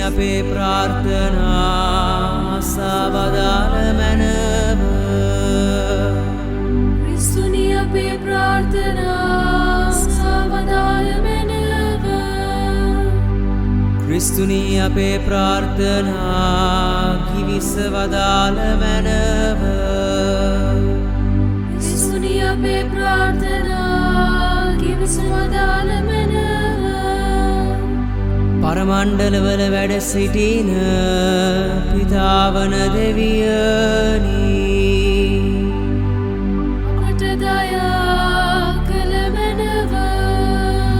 අපේ ප්‍රාර්ථනා සවදාන මැනව ක්‍රිස්තුනි අපේ ප්‍රාර්ථනා සවදාන මැනව ක්‍රිස්තුනි අපේ ප්‍රාර්ථනා කිවිස වදාළ මැනව ක්‍රිස්තුනි අපේ ප්‍රාර්ථනා කිවිස වදාළ මැනව පරමණ්ඩලවල වැඩ සිටින පිතාවන දෙවියනි අපට දයා කළ මැනව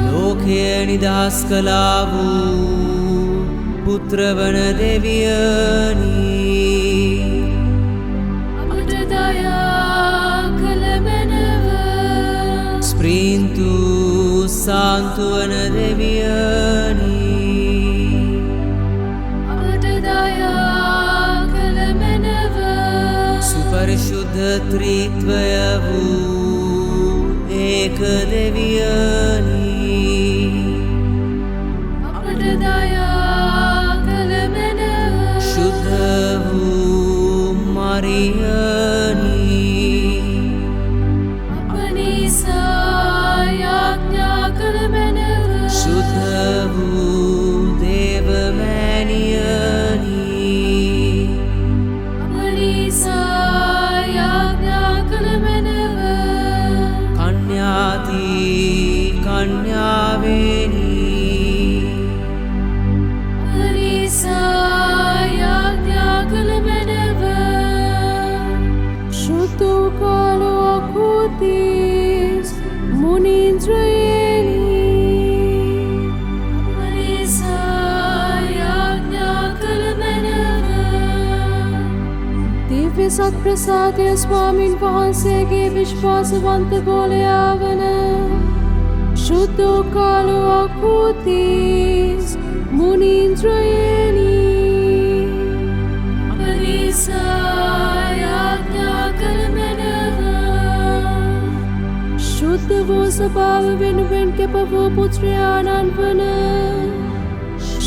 ලෝකය නිදහස් කළා වූ පුත්‍රවන දෙවියනි අපට දයා කළ මැනව ස්ප්‍රීන්තු සාන්තුවන දෙවියනි परिशुद्ध त्रित्वय वू एक देवियनी අපට දයා කළ මැනව शुद्ध वू मरियनी අප නිසා යාඥා කළ මැනව शुद्ध वू देवमैनियनी අප නිසා යාඥා කළ මැනව कन्यावेनी අප නිසා යාඥා කළ මැනව ශුද්ධ කාලෝ අකුතිස් මුනින්ද්‍රයනි අප නිසා යාඥා කළ මැනව දිව්‍ය සත්ප්‍රසාදය ස්වාමින් වහන්සේගේ විශ්වාසවන්ත ගෝලයා වන ශුද්ධ කාලෝ අකුතිස් මුනින්ද්‍රයනි අප නිසා යාඥා කළ මැනව ශුද්ධ වූ ස්වභාව වෙනුවෙන් කැප වූ පුත්‍රයාණන් වන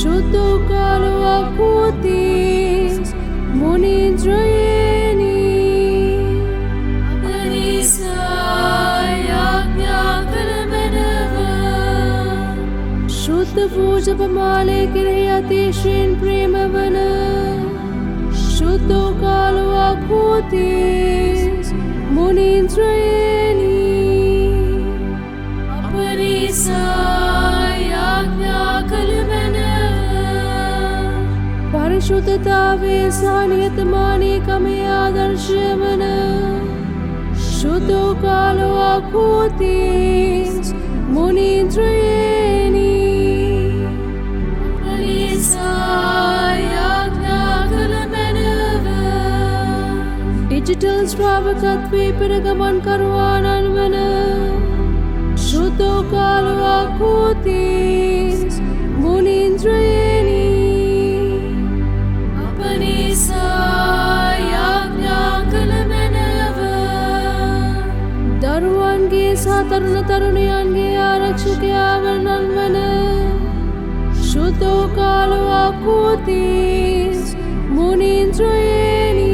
ශුද්ධ කාලෝ අකුතිස් මුනින්ද්‍රයනි අප නිසා යාඥා කළ මැනව ශුද්ධ වූ ජපමාලය කෙරෙහි අතිශයින් ප්‍රේම වන ශුද්ධ කාලෝ අකුතිස් මුනින්ද්‍රයනි අප නිසා යාඥා කළ මැනව පරිශුද්ධතාවේ සහ නිහතමානීකමේ ආදර්ශය වන ශුද්ධ කාලෝ අකුතිස් මුනින්ද්‍රයනි අප නිසා යාඥා කළ මැනව ඩිජිටල් ශ්‍රාවකත්වයේ පෙරගමන් කරවානන් වන ශුද්ධ කාලෝ අකුතිස් මුනින්ද්‍රයනි අප නිසා යාඥා කළ මැනව දරුවන්ගේ සහ තරුණ තරුණියන්ගේ ආරක්ෂකයා වනන් වන ශුද්ධ කාලෝ අකුතිස් මුනින්ද්‍රයනි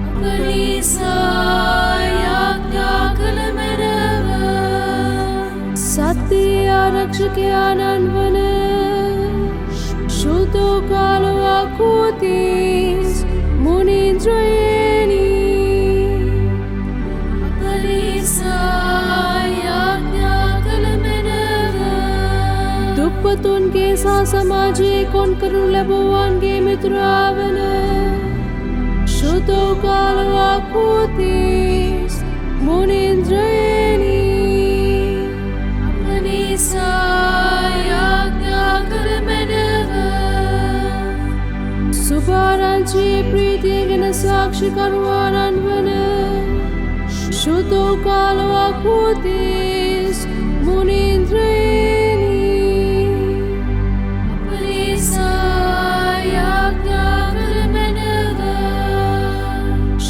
අප නිසා යාඥා කළ මැනව සත්‍යයේ ආරක්ෂකයාණන් වන ශුද්ධ කාලෝ අකුතිස් මුනින්ද්‍රයනි අප නිසා යාඥා කළ මැනව දුප්පතුන්ගේ සහ සමාජයේ කොන් කරනු ලැබුවන්ගේ මිතුරා වන ශුද්ධ කාලෝ අකුතිස් මුනින්ද්‍රයනි අප නිසා යාඥා කළ මැනව සුභාරංචියේ ප්‍රීතිය ගැන සාක්ෂි කරවානන් වන ශුද්ධ කාලෝ අකුතිස් මුනින්ද්‍රයනි අප නිසා යාඥා කළ මැනව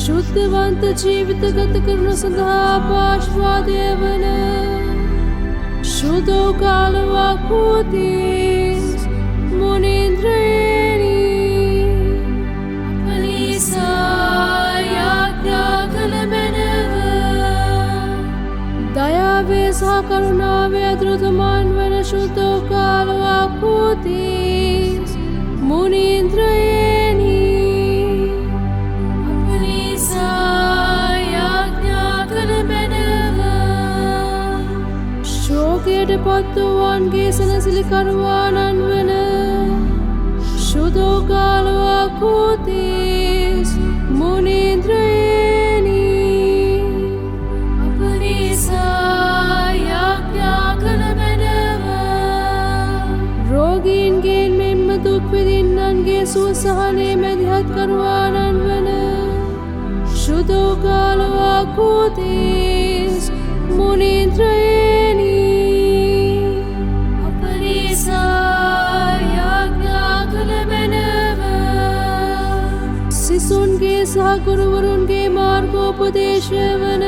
ශුද්ධවන්ත ජීවිත ගත කරන සඳහා පාශ්වාදය වන ශුද්ධ කාලෝ අකුතිස් මුනින්ද්‍රයනි අපලිසා යාඥා කළ මැනව දයාවේ සහ කරුණාවේ අතුරුදමාන් වන ශුද්ධෝකාලවා පූතිස් මුනින්ද්‍රයනි අපලිසා යාඥා කළ මැනව ශෝකයට පත් වූවන්ගේ සැනසිලි කරුවාණන් වන ශුද්ධෝකාලවා පූතිස් මුනින්ද්‍රයනි අපලිසා යාඥා කළ මැනව රෝගීන්ගෙන් මෙන්ම දුක් විඳින්නන්ගේ සුවසහනේ මැදිහත් කරුවාණන් වන ශුද්ධෝකාලවා පූතිස් මුනින්ද්‍රයනි අපලිසා යාඥා කළ මැනව සිසුන්ගේ සහ ගුරුවරුන්ගේ මාර්ගෝපදේශය වන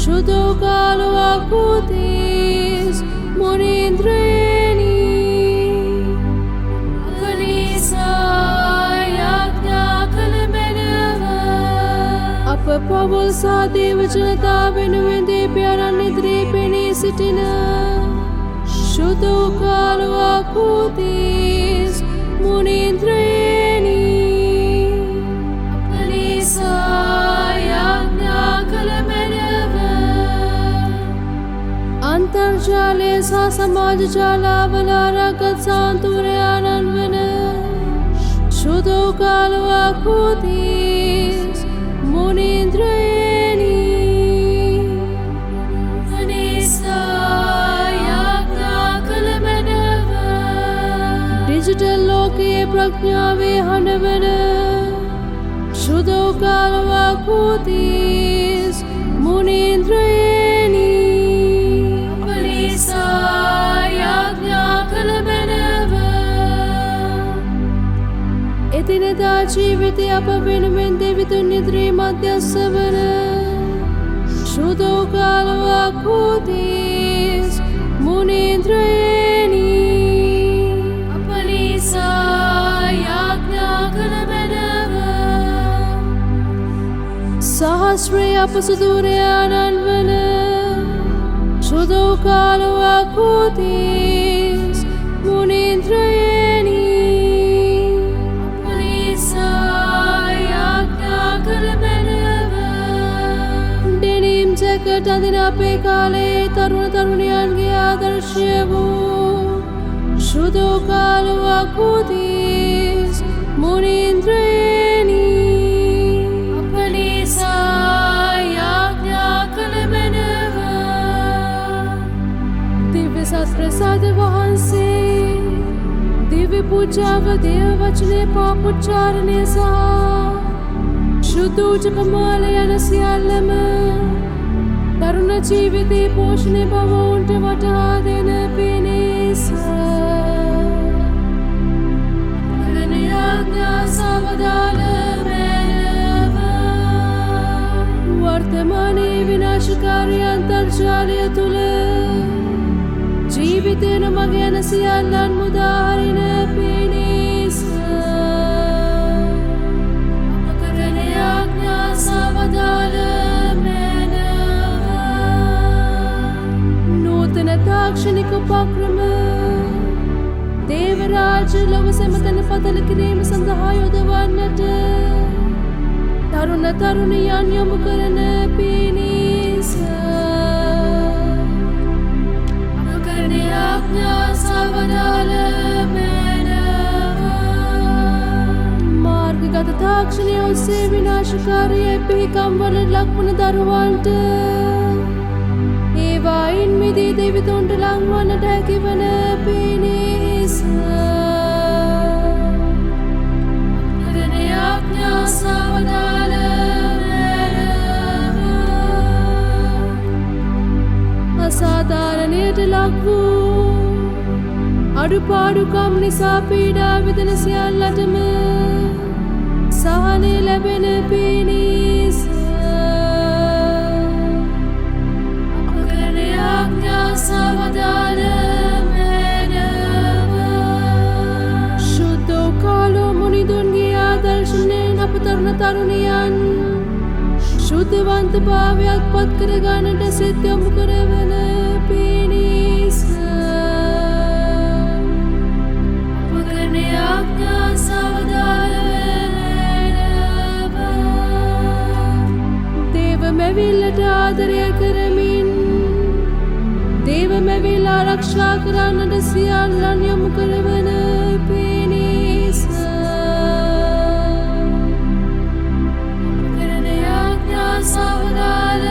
ශුද්ධෝකාලවා පූතිස් මුනින්ද්‍රයනි අපලිසා යාඥා කළ මැනව අප පවුල් සහ දේව ජනතාව වෙනුවෙන් දෙවියන් ඉදිරියේ පෙනී සිටින ශුද්ධෝකාලවා පූතිස් මුනින්ද්‍රයනි අපලිසා යාඥා කළ මැනව අන්තර්ජාලය සහ සමාජ ජාලාවල ආරාගත් සාන්තුවරයාණන් වන ශුද්ධෝකාලවා පූතිස් මුනින්ද්‍රයනි අපලිසා යාඥා කළ මැනව ඩිජිටල් ලෝකයේ ප්‍රඥාවේ හඬවන ශුද්ධෝකාලවා පූතිස් මුනින්ද්‍රයනි අපලිසා යාඥා කළ මැනව එදිනෙදා ජීවිතය අප වෙනුවෙන් දෙවිතුන් ඉදිරියේ මධ්‍යස්ථ වන ශුද්ධෝකාලවා පූතිස් මුනින්ද්‍රයනි අපලිසා යාඥා කළ මැනව සහස්‍රය අපසුදූරයාණන් වන ශුද්ධෝකාලවා පූතිස් මුනින්ද්‍රයනි අපලිසා යාඥා කළ මැනව ඩෙනිම් ජැකට් අඳින අපේ කාලයේ තරුණ තරුණියන්ගේ ආදර්ශය වූ ශුද්ධෝකාලවා පූතිස් මුනින්ද්‍රයනි අපලිසා යාඥා කළ මැනව දිව්‍ය සත්ප්‍රසාද වහන්සේ දිව්‍ය පූජාව දේව වචනේ පාපොච්චාරණය සහ ශුද්ධ ජපමාල යන සියල්ලම තරුණ ජීවිතේ පෝෂණය බව ඔවුන්ට වටහා දෙන පිණිස අපගන යාඥා සවදාල මැනව වර්තමානයේ විනාශකාරී අන්තර්ජාලය තුළ ජීවිතේන මග යන සියල්ලන් මුදාහරින පිණිස අපගන යාඥා සවදාල නූතන තාක්ෂණික උපක්‍රම දේවරාජ ලොව සැමතැන පතල කිරීම සඳහා යොදවන්නට තරුණ තරුණියන් යොමු කරන පිණිස අපගන යාඥා සවදාල මැනව මාර්ගගත තාක්ෂණය ඔස්සේ විනාශකාරී පිහිකම් වල ලක්වන දරුවන්ට ඒවායින් මිදී දෙවිතුන්ට ලංවන්නට හැකිවන පිණිස අපගන යාඥා සවදාල මැනව අසාධාරණයට ලක් වූ අඩුපාඩුකම් නිසා පීඩා විඳින සියල්ලටම සහනය ලැබෙන පිණිස අපගන යාඥා සවදාල මැනව තරුණියන් ශුද්ධවන්ත භාවයක් පත් කරගන්නට සිත යොමු කරවන පිණිස අපකරන ආඥා සවදාල දේව මැවිල්ලට ආදරය කරමින් දේව මැවිල්ල ආරක්ෂා කරන්නට සියල්ලන් යොමු කරවන පිණිස අපකරන ආඥා සවදාල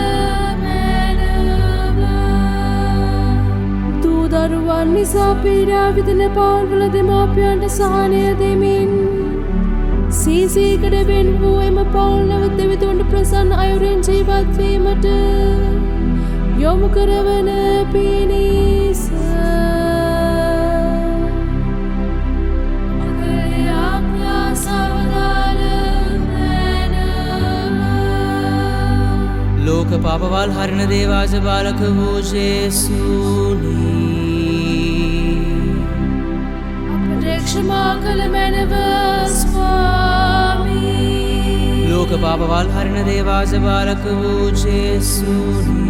දූ දරුවන් නිසා පීඩා විඳින පවුල්වල දෙමාපියන්ට සහනය දෙමින් සීසීකට වෙන් වූ එම පවුල් නැවත දෙවිඳුන්ට ප්‍රසන්න අයුරින් ජීවත් වීමට යොමු කරවන පිණිස අපකරන ආඥා සවදාල ලෝක පාපවල් හරින දේවාජ බාලක වූ ජේසුනි අපට ක්ෂමා කළ මැනව ස්වාමී ලෝක පාපවල් හරින දේවාජ බාලක වූ ජේසුනි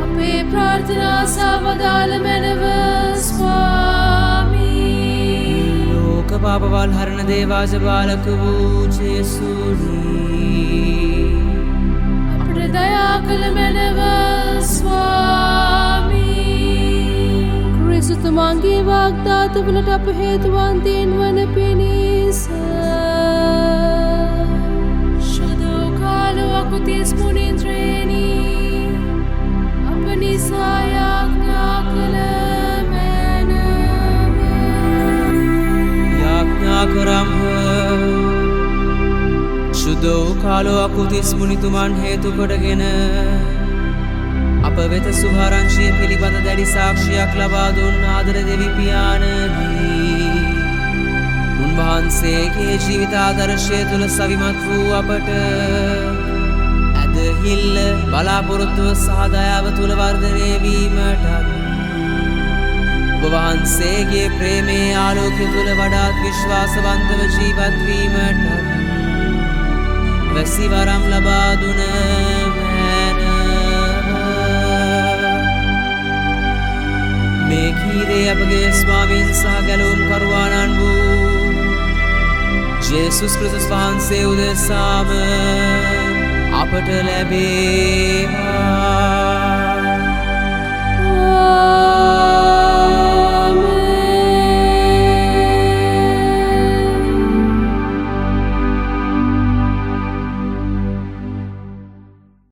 අපේ ප්‍රාර්ථනා සවදාල මැනව ස්වාමී ලෝක පාපවල් හරින දේවාජ බාලක වූ ජේසුනි අපට දයා කළ මැනව ස්වාමී ක්‍රිස්තුතුමාගේ වාග්දාතවලට අප හේතුවන්තීන් වන පිණිස ශුද්ධ කාලවකු 30 මුනිත්‍රේනි අප නිසා යාඥා කළ මැනව යාඥා කරම්හ ශුද්ධ වූ කාලෝ අකුතිස් මුනිතුමන් හේතු කොටගෙන අප වෙත සුභාරංශිය පිළිබඳ දැඩි සාක්ෂියක් ලබා දුන් ආදර දෙවි පියාණනි උන්වහන්සේගේ ජීවිතාදර්ශය තුළ සවිමත් වූ අපට ඇදහිල්ල බලාපොරොත්තුව සහ දයාව තුළ වර්ධනය වීමටත් ඔබ වහන්සේගේ ප්‍රේමයේ ආලෝකය තුළ වඩාත් විශ්වාසවන්තව ජීවත් වීමටත් වැසි වරම් ලබා දුන මේ කීරේ අපගේ ස්වාමීන් සහ ගැලවුම් කරුවාණන් වූ ජේසුස් ක්‍රිස්තුස් වහන්සේ උදෙසාම අපට ලැබේවා